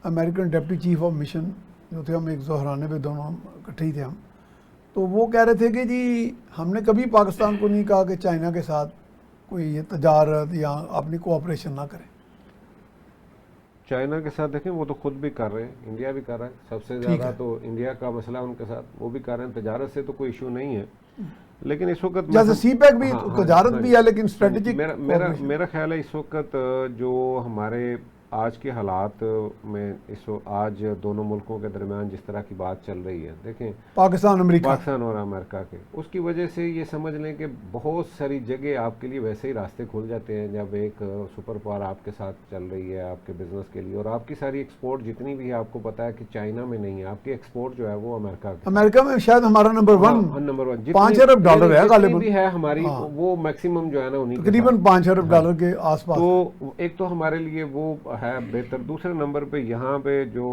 American deputy chief of mission जो थे, हम एक ज़ोहराने पे दोनों इकट्ठे ही थे हम, तो वो कह रहे थे कि जी हमने कभी पाकिस्तान को नहीं कहा कि चाइना के साथ कोई ये तजारत या अपनी कोऑपरेशन ना करें। चाइना के साथ देखें वो तो खुद भी कर रहे हैं, इंडिया भी कर रहा है, सबसे ज़्यादा तो इंडिया का मसला उनके साथ, वो भी कर रहे हैं। तजारत से तो कोई इशू नहीं है, लेकिन इस वक्त जैसे सीपैक भी तजारत भी है, लेकिन हाँ, स्ट्रेटेजिक मेरा ख्याल है इस वक्त जो हमारे आज के हालात में आज दोनों मुल्कों के दरमियान जिस तरह की बात चल रही है, देखें पाकिस्तान और अमेरिका के, उसकी वजह से ये समझ लें कि बहुत सारी जगह आपके लिए वैसे ही रास्ते खुल जाते हैं जब एक सुपर पावर आपके साथ चल रही है आपके बिजनेस के लिए। और आपकी सारी एक्सपोर्ट जितनी भी है, आपको पता है कि चाइना में नहीं है, आपकी एक्सपोर्ट जो है वो अमेरिका में शायद हमारा नंबर वन $5 अरब है भी है हमारी, वो मैक्सिमम जो है ना उन्हीं तकरीबन $5 अरब के आसपास। तो एक तो हमारे लिए वो है बेहतर। दूसरे नंबर पे यहाँ पे जो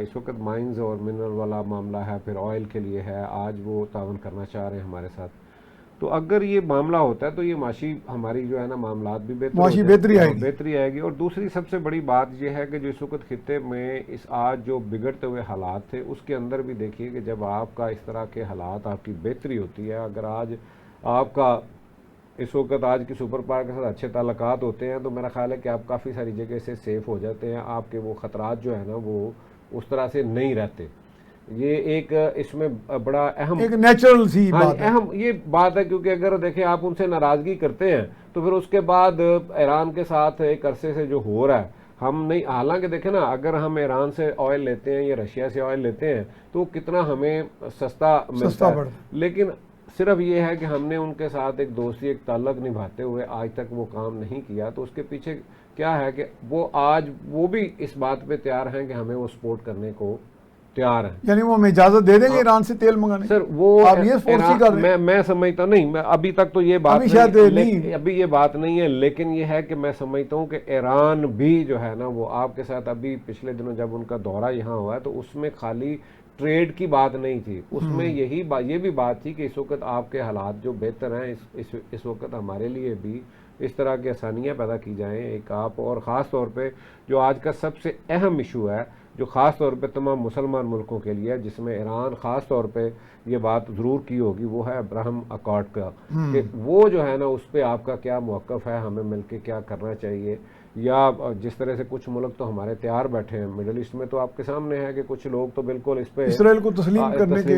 इस वक्त माइंस और मिनरल वाला मामला है, फिर ऑयल के लिए है, आज वो तावन करना चाह रहे हैं हमारे साथ। तो अगर ये मामला होता है तो ये माशी हमारी जो है ना मामलात भी बेहतरी आएगी। और दूसरी सबसे बड़ी बात ये है कि जो इस वक्त खित्ते में इस आज जो बिगड़ते हुए हालात थे, उसके अंदर भी देखिए कि जब आपका इस तरह के हालात आपकी बेहतरी होती है, अगर आज आपका इस वक्त आज की सुपर पावर के साथ अच्छे ताल्लुकात होते हैं, तो मेरा ख्याल है कि आप काफ़ी सारी जगह से सेफ हो जाते हैं, आपके वो ख़तरात जो है ना वो उस तरह से नहीं रहते। ये एक इसमें बड़ा अहम एक नेचुरल सी बात है, अहम ये बात है, क्योंकि अगर देखें आप उनसे नाराज़गी करते हैं तो फिर उसके बाद ईरान के साथ एक अरसे से जो हो रहा है, हम नहीं, हालांकि देखें ना, अगर हम ईरान से ऑयल लेते हैं या रशिया से ऑयल लेते हैं तो कितना हमें सस्ता मिलता है, लेकिन सिर्फ ये है कि हमने उनके साथ एक दोस्ती एक ताल्लुक निभाते हुए आज तक वो काम नहीं किया। तो उसके पीछे क्या है कि वो आज वो भी इस बात पे तैयार हैं कि हमें वो सपोर्ट करने को तैयार हैं, यानी वो हमें इजाजत दे देंगे ईरान से तेल मंगाने। सर वो आप ये फोर्स ही कर रहे हैं। मैं समझता नहीं, मैं अभी तक तो ये बात अभी ये बात नहीं है, लेकिन ये है कि मैं समझता हूँ कि ईरान भी जो है ना वो आपके साथ अभी पिछले दिनों जब उनका दौरा यहाँ हुआ है तो उसमें खाली ट्रेड की बात नहीं थी, उसमें ये भी बात थी कि इस वक्त आपके हालात जो बेहतर हैं, इस वक्त हमारे लिए भी इस तरह की आसानियाँ पैदा की जाएं एक आप, और ख़ास तौर पे जो आज का सबसे अहम इशू है जो ख़ास तौर पे तमाम मुसलमान मुल्कों के लिए, जिसमें ईरान ख़ास तौर पे ये बात ज़रूर की होगी, वो है अब्राहम अकॉर्ड का, कि वो जो है ना उस पर आपका क्या मौक़िफ़ है, हमें मिलके क्या करना चाहिए। या जिस तरह से कुछ मुल्क तो हमारे तैयार बैठे हैं, मिडिल ईस्ट में तो आपके सामने है कि कुछ लोग तो बिल्कुल इस पे इसराइल को तस्लीम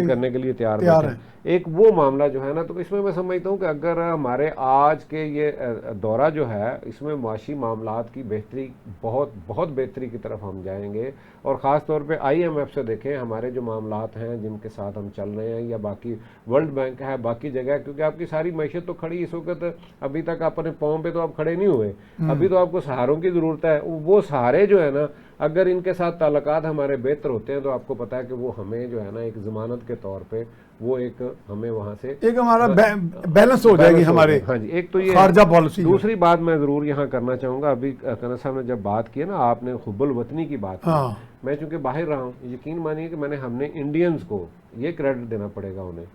करने के लिए तैयार हैं। एक वो मामला जो है ना, तो इसमें मैं समझता हूँ कि अगर हमारे आज के ये दौरा जो है, इसमें माशी मामलात की बेहतरी बहुत बेहतरी की तरफ हम जाएंगे। और ख़ास तौर पे IMF से देखें हमारे जो मामलात हैं जिनके साथ हम चल रहे हैं, या बाकी वर्ल्ड बैंक है, बाकी जगह, क्योंकि आपकी सारी मैशत तो खड़ी इस वक्त, अभी तक अपने पाँव पे तो आप खड़े नहीं हुए, अभी तो आपको सहारों की ज़रूरत है। वो सहारे जो है ना, अगर इनके साथ ताल्लुकात हमारे बेहतर होते हैं तो आपको पता है कि वो हमें जो है ना एक ज़मानत के तौर पे वो एक हमें वहाँ से एक हमारा बैलेंस हो जाएगी हमारे। हाँ जी, एक तो ये खारजा पॉलिसी। दूसरी बात मैं ज़रूर यहाँ करना चाहूँगा, अभी कनर साहब ने जब बात की है ना, आपने हुब्बुल वतनी की बात की, मैं चूँकि बाहर रहा हूँ, यकीन मानिए कि हमने इंडियंस को ये क्रेडिट देना पड़ेगा उन्हें।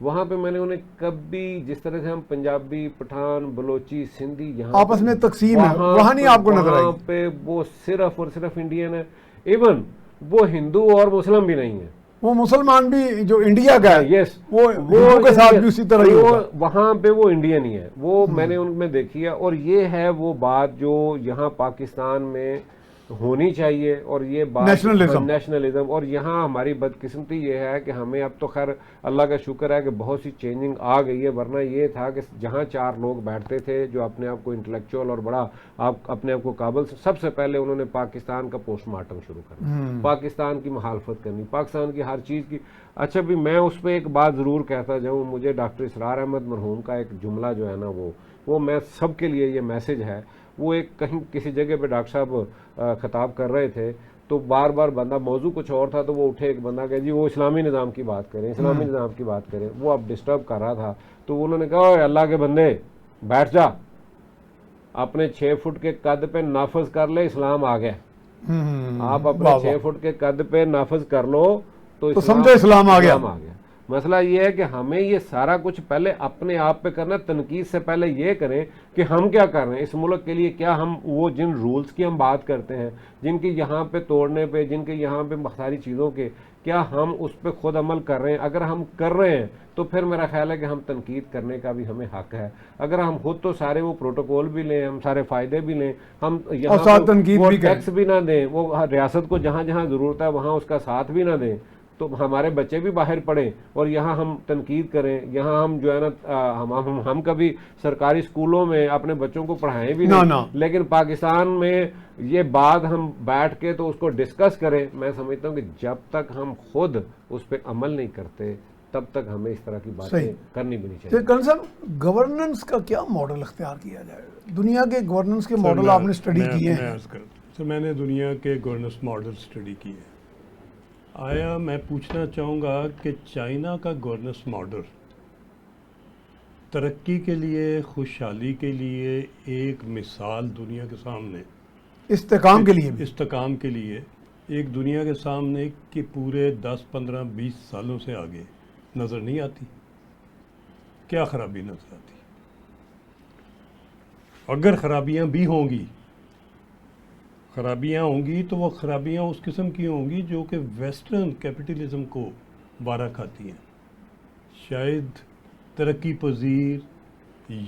वहाँ पे मैंने उन्हें कभी, जिस तरह से हम पंजाबी, पठान, बलोची, सिंधी यहाँ आपस में तकसीम है, वहाँ नहीं आपको नजर आएगी। वहाँ पे वो सिर्फ और सिर्फ इंडियन है, इवन वो हिंदू और मुस्लिम भी नहीं है, वो मुसलमान भी जो इंडिया का है, यस, वो के साथ भी उसी तरह ही होगा। वहाँ पे वो इंडियन ही है, वो मैंने उनमें देखी है। और ये है वो बात जो यहाँ पाकिस्तान में होनी चाहिए, और ये बात नेशनलिज्म। और यहाँ हमारी बदकिस्मती ये है कि हमें अब तो खैर अल्लाह का शुक्र है कि बहुत सी चेंजिंग आ गई है, वरना ये था कि जहाँ 4 लोग बैठते थे जो अपने आप को इंटेलेक्चुअल और बड़ा अपने आप को काबिल, सबसे पहले उन्होंने पाकिस्तान का पोस्टमार्टम शुरू करना, पाकिस्तान की मुखालफत करनी, पाकिस्तान की हर चीज़ की। अच्छा भी मैं उस पर एक बात ज़रूर कहता जाऊँ, मुझे डॉक्टर इसरार अहमद मरहूम का एक जुमला जो है ना वो मैं सबके लिए ये मैसेज है। वो एक कहीं किसी जगह पे डॉक्टर साहब खिताब कर रहे थे, तो बार बार बंदा, मौजू कुछ और था, तो वो उठे, एक बंदा कहे जी वो इस्लामी निज़ाम की बात करें, इस्लामी निज़ाम की बात करें, वो अब डिस्टर्ब कर रहा था। तो उन्होंने कहा अल्लाह के बंदे बैठ जा, अपने 6 फुट के कद पे नाफज कर ले, इस्लाम आ गया। आप अपने 6 फुट के कद पे नाफज कर लो तो समझो इस्लाम आ गया। मसला ये है कि हमें ये सारा कुछ पहले अपने आप पे करना, तनकीद से पहले ये करें कि हम क्या कर रहे हैं इस मुल्क के लिए। क्या हम वो जिन रूल्स की हम बात करते हैं, जिनके यहाँ पे तोड़ने पे, जिनके यहाँ पे सारी चीज़ों के, क्या हम उस पर खुद अमल कर रहे हैं? अगर हम कर रहे हैं तो फिर मेरा ख्याल है कि हम तनकीद करने का भी हमें हक है। अगर हम खुद तो सारे वो प्रोटोकॉल भी लें, हम सारे फ़ायदे भी लें, हम यहाँ वो टैक्स भी ना दें, वो रियासत को जहाँ जहाँ ज़रूरत है वहाँ उसका साथ भी ना दें, तो हमारे बच्चे भी बाहर पढ़ें और यहाँ हम तनकीद करें, यहाँ हम जो है ना हम कभी सरकारी स्कूलों में अपने बच्चों को पढ़ाएं भी नहीं, लेकिन पाकिस्तान में ये बात हम बैठ के तो उसको डिस्कस करें। मैं समझता हूँ कि जब तक हम खुद उस पर अमल नहीं करते तब तक हमें इस तरह की बातें करनी भी नहीं चाहिए। करण साहब, गवर्नेंस का क्या मॉडल इख्तियार किया जाए? दुनिया के गवर्नेंस के मॉडल आपने स्टडी किए हैं? सर, मैंने दुनिया के गवर्नेंस मॉडल स्टडी किए हैं। आया मैं पूछना चाहूँगा कि चाइना का गवर्नेंस मॉडल तरक्की के लिए, खुशहाली के लिए एक मिसाल दुनिया के सामने, इस्तेकाम के लिए भी, इस्तेकाम के लिए एक दुनिया के सामने कि पूरे 10, 15, 20 सालों से आगे नज़र नहीं आती। क्या खराबी नज़र आती? अगर खराबियाँ भी होंगी, खराबियाँ होंगी तो वो खराबियाँ उस किस्म की होंगी जो कि वेस्टर्न कैपिटलिज्म को वारा खाती हैं, शायद तरक्की पजीर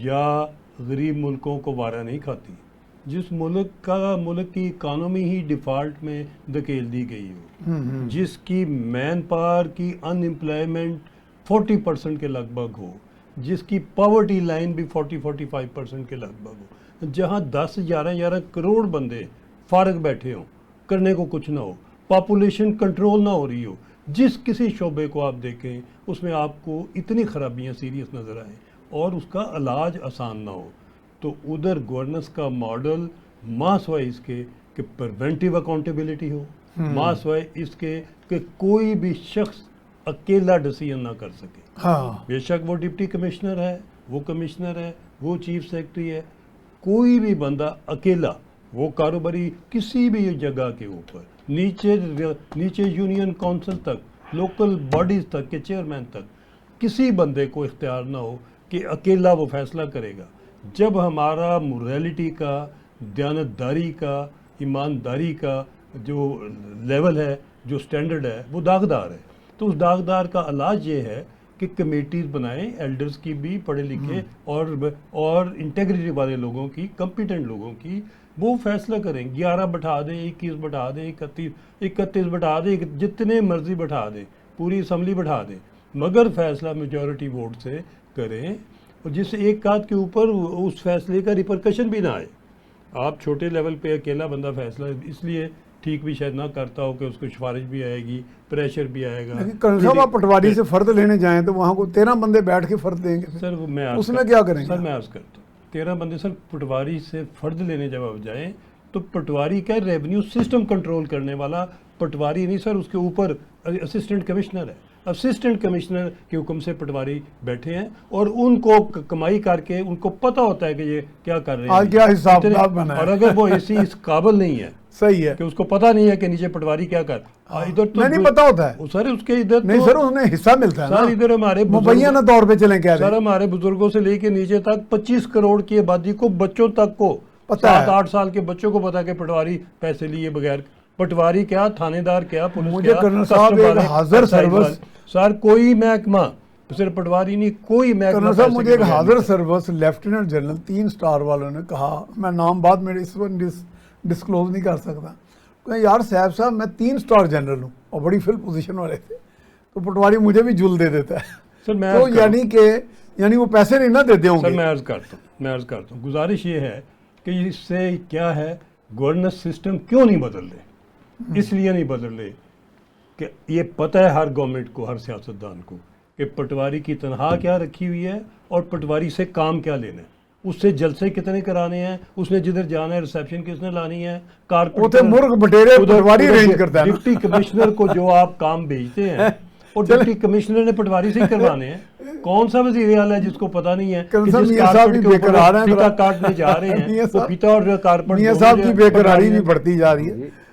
या गरीब मुल्कों को वारा नहीं खाती। जिस मुल्क की इकानमी ही डिफ़ॉल्ट में धकेल दी गई हो, जिसकी मैन पावर की अनएम्प्लॉयमेंट 40% के लगभग हो, जिसकी पॉवर्टी लाइन भी 40-45% के लगभग हो, जहाँ 10-11 करोड़ बंदे फारग बैठे हों, करने को कुछ ना हो, पॉपुलेशन कंट्रोल ना हो रही हो, जिस किसी शोबे को आप देखें उसमें आपको इतनी खराबियाँ सीरियस नज़र आए और उसका इलाज आसान ना हो, तो उधर गवर्नेंस का मॉडल मास वाइज इसके कि प्रिवेंटिव अकाउंटेबिलिटी हो, मास वाइज इसके कि कोई भी शख्स अकेला डिसीजन ना कर सके। हाँ। बेशक वो डिप्टी कमिश्नर है, वो कमिश्नर है, वो चीफ सेक्रेटरी है, कोई भी बंदा अकेला, वो कारोबारी किसी भी जगह के ऊपर, नीचे यूनियन काउंसिल तक, लोकल बॉडीज तक के चेयरमैन तक, किसी बंदे को इख्तियार ना हो कि अकेला वो फैसला करेगा। जब हमारा मोरालिटी का, दयानतदारी का, ईमानदारी का जो लेवल है, जो स्टैंडर्ड है, वो दागदार है, तो उस दागदार का इलाज ये है कि कमेटीज बनाएं, एल्डर्स की भी, पढ़े लिखे और इंटेग्रिटी वाले लोगों की, कॉम्पिटेंट लोगों की, वो फैसला करें। 11 बैठा दें, 21 बैठा दें, 31 बैठा दें, जितने मर्जी बैठा दें, पूरी असम्बली बैठा दें, मगर फैसला मेजॉरिटी वोट से करें और जिस एक कात के ऊपर उस फैसले का रिपरकशन भी ना आए। आप छोटे लेवल पे अकेला बंदा फैसला इसलिए ठीक भी शायद ना करता हो कि उसको सिफारिश भी आएगी, प्रेशर भी आएगा। करण साहब, आप पटवारी से फर्द लेने जाएं तो वहाँ को 13 बंदे बैठ के फर्द देंगे सर, मैं उसमें क्या करेंगे? सर मैं अर्ज करता हूँ, 13 बंदे सर पटवारी से फर्द लेने जब जाएँ तो पटवारी का रेवेन्यू सिस्टम कंट्रोल करने वाला पटवारी नहीं सर, उसके ऊपर असिस्टेंट कमिश्नर है। असिस्टेंट कमिश्नर के हुक्म से पटवारी बैठे हैं और उनको कमाई करके उनको पता होता है कि ये क्या कर रहे हैं, क्या हिसाब बना है। और अगर वो इस काबिल नहीं है, सही है, कि उसको पता नहीं है कि नीचे पटवारी क्या कर, इधर तो नहीं पता होता है सर, उसके इधर नहीं सर, उसने हिस्सा मिलता है सर। इधर हमारे मुबैना तौर पे चलें क्या सर, हमारे बुजुर्गों से लेके नीचे तक 25 करोड़ की आबादी को, बच्चों तक को पता है, 7-8 साल के बच्चों को पता कि पटवारी पैसे लिए बगैर, पटवारी क्या, थानेदार क्या, पुलिस मुझे करना साहब एक हाजिर सर्विस सर, कोई महकमा सिर्फ पटवारी नहीं, कोई महकमा साहब, मुझे एक हाजिर सर्विस लेफ्टिनेंट जनरल 3 स्टार वालों ने कहा, मैं नाम बाद में इस वक्त डिस्क्लोज नहीं कर सकता, यार साहब मैं 3 स्टार जनरल हूँ और बड़ी फिल पोजीशन वाले थे, तो पटवारी मुझे भी जुल दे देता है सर। मैं तो यानी वो पैसे नहीं ना देते होंगे। सर मैं अर्ज करता हूँ, गुजारिश ये है कि इससे क्या है, गवर्नेंस सिस्टम क्यों नहीं बदल रहे? इसलिए नहीं बदल रहे कि ये पता है हर गवर्नमेंट को, हर सियासतदान को, कि पटवारी की तनख्वाह क्या रखी हुई है और पटवारी से काम क्या लेना है, उससे जलसे कितने कराने हैं, उसने जिधर जाना है रिसेप्शन किसने लानी है, कारपेंटर मुर्ग बटेरे पटवारी अरेंज करता है। डिप्टी कमिश्नर को जो आप काम भेजते हैं और डिप्टी कमिश्नर ने पटवारी से ही करवाने हैं। कौन सा वज़ीर आला है जिसको पता नहीं है कि जिस कारपेट के ऊपर फीता काटने जा रहे हैं वो फीता और कारपेट मियां साहब की बेकरारी भी बढ़ती जा रही है।